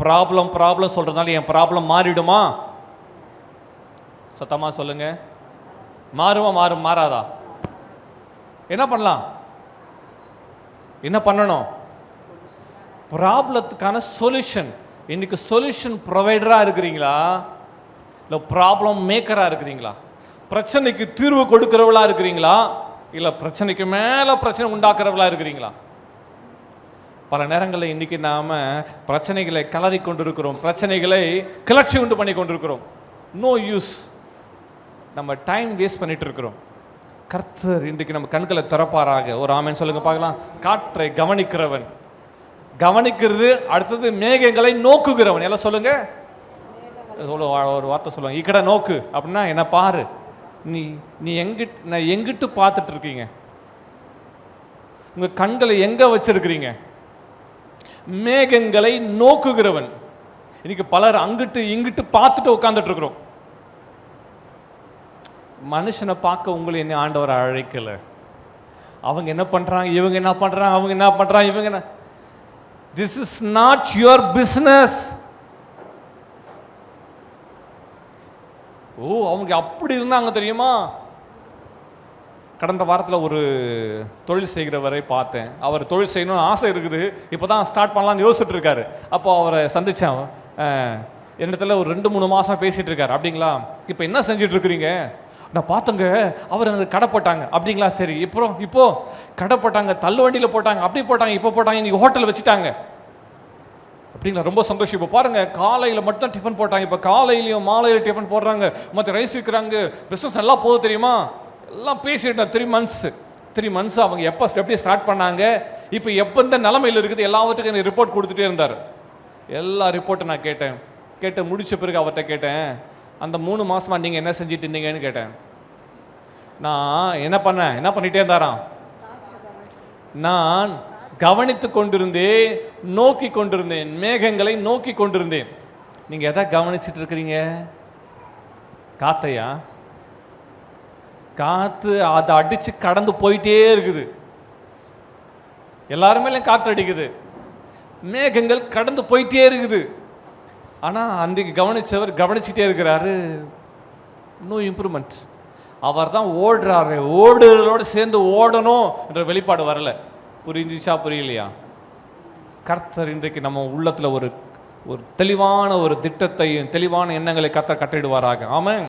Problem problem சொல்றதுனால என் problem மாறிடுமா? சத்தமா சொல்லுங்க. மாறாதா? என்ன பண்ணலாம்? என்ன பண்ணணும்? ப்ராப்ளத்துக்கான சொல்யூஷன். இன்னைக்கு சொல்யூஷன் ப்ரொவைடரா இருக்கிறீங்களா, இல்லை ப்ராப்ளம் மேக்கரா இருக்கிறீங்களா? பிரச்சனைக்கு தீர்வு கொடுக்கிறவளா இருக்கிறீங்களா, இல்லை பிரச்சனைக்கு மேல பிரச்சனை உண்டாக்குறவளா இருக்கிறீங்களா? பல நேரங்களில் இன்னைக்கு நாம பிரச்சனைகளை கலறி கொண்டிருக்கிறோம், பிரச்சனைகளை கிளர்ச்சி உண்டு பண்ணி கொண்டிருக்கிறோம். No use. நம்ம டைம் வேஸ்ட் பண்ணிட்டு இருக்கிறோம். கர்த்தர் இன்றைக்கு நம்ம கண்களை திறப்பாராக. ஒரு ஆமென் சொல்லுங்க பார்க்கலாம். காற்றை கவனிக்கிறவன், கவனிக்கிறது. அடுத்தது மேகங்களை நோக்குகிறவன். எல்லாம் சொல்லுங்க. ஒரு வார்த்தை சொல்லுவாங்க, இக்கட நோக்கு அப்படின்னா என்ன பாரு. நீ எங்கிட்டு பார்த்துட்டு இருக்கீங்க? உங்க கண்களை எங்க வச்சிருக்கிறீங்க? மேகங்களை நோக்குகிறவன். இன்னைக்கு பலர் அங்கிட்டு இங்கிட்டு பார்த்துட்டு உட்கார்ந்துட்டு இருக்கிறோம். மனுஷனை பார்க்க உங்களை என்ன ஆண்டவர் அழைக்கல. அவங்க என்ன பண்றாங்க, இவங்க என்ன பண்றாங்க, அவங்க என்ன பண்றாங்க, இவங்க என்ன. This is not your business. Oh, அவங்க அப்படி இருந்தாங்க தெரியுமா? கடந்த வாரத்தில் ஒரு தொழில் செய்கிறவரை பார்த்தேன். அவர் தொழில் செய்யணும்னு ஆசை இருக்குது, இப்போ தான் ஸ்டார்ட் பண்ணலான்னு யோசிச்சுட்டு இருக்காரு. அப்போ அவரை சந்தித்தேன். என்னிடத்துல ஒரு 2-3 மாதம் பேசிகிட்டு இருக்காரு. அப்படிங்களா, இப்போ என்ன செஞ்சுட்டு இருக்கிறீங்க? நான் பார்த்தங்க, அவர் எனக்கு கடை போட்டாங்க. அப்படிங்களா, சரி. இப்போ கடை போட்டாங்க, தள்ளு வண்டியில் போட்டாங்க, அப்படி போட்டாங்க, இப்போ போட்டாங்க, இன்னைக்கு ஹோட்டல் வச்சுட்டாங்க. அப்படிங்களா, ரொம்ப சந்தோஷம். இப்போ பாருங்க, காலையில் மட்டும் டிஃபன் போட்டாங்க, இப்போ காலையிலையும் மாலையில் டிஃபன் போடுறாங்க, மற்ற ரைஸ் விற்கிறாங்க, பிஸ்னஸ் நல்லா போகுது தெரியுமா? எல்லாம் பேசிட்டு 3 மந்த்ஸ் அவங்க எப்படி ஸ்டார்ட் பண்ணாங்க, இப்போ எப்போ இந்த நிலைமையில் இருக்குது, எல்லாவற்றுக்கும் எனக்கு ரிப்போர்ட் கொடுத்துட்டே இருந்தார். எல்லா ரிப்போர்ட்டை நான் கேட்டு முடிச்ச பிறகு அவர்கிட்ட கேட்டேன், அந்த 3 மாசமா நீங்கள் என்ன செஞ்சுட்டு இருந்தீங்கன்னு கேட்டேன். நான் என்ன பண்ணிட்டே இருந்தாராம். நான் கவனித்து கொண்டிருந்தேன், நோக்கி கொண்டிருந்தேன், மேகங்களை நோக்கி கொண்டிருந்தேன். நீங்கள் எதை கவனிச்சுட்டு இருக்கிறீங்க? காத்தையா? காற்று அதை அடித்து கடந்து போயிட்டே இருக்குது. எல்லாருமே காற்று அடிக்குது, மேகங்கள் கடந்து போயிட்டே இருக்குது. ஆனால் அன்றைக்கு கவனிச்சவர் கவனிச்சுட்டே இருக்கிறாரு. No improvement. அவர் தான் ஓடுறாரு, ஓடுறதோடு சேர்ந்து ஓடணும் என்ற வெளிப்பாடு வரல. புரிஞ்சிச்சா புரியலையா? கர்த்தர் இன்றைக்கு நம்ம உள்ளத்தில் ஒரு தெளிவான ஒரு திட்டத்தையும் தெளிவான எண்ணங்களை கர்த்தர் கட்டிடுவாராக. ஆமென்.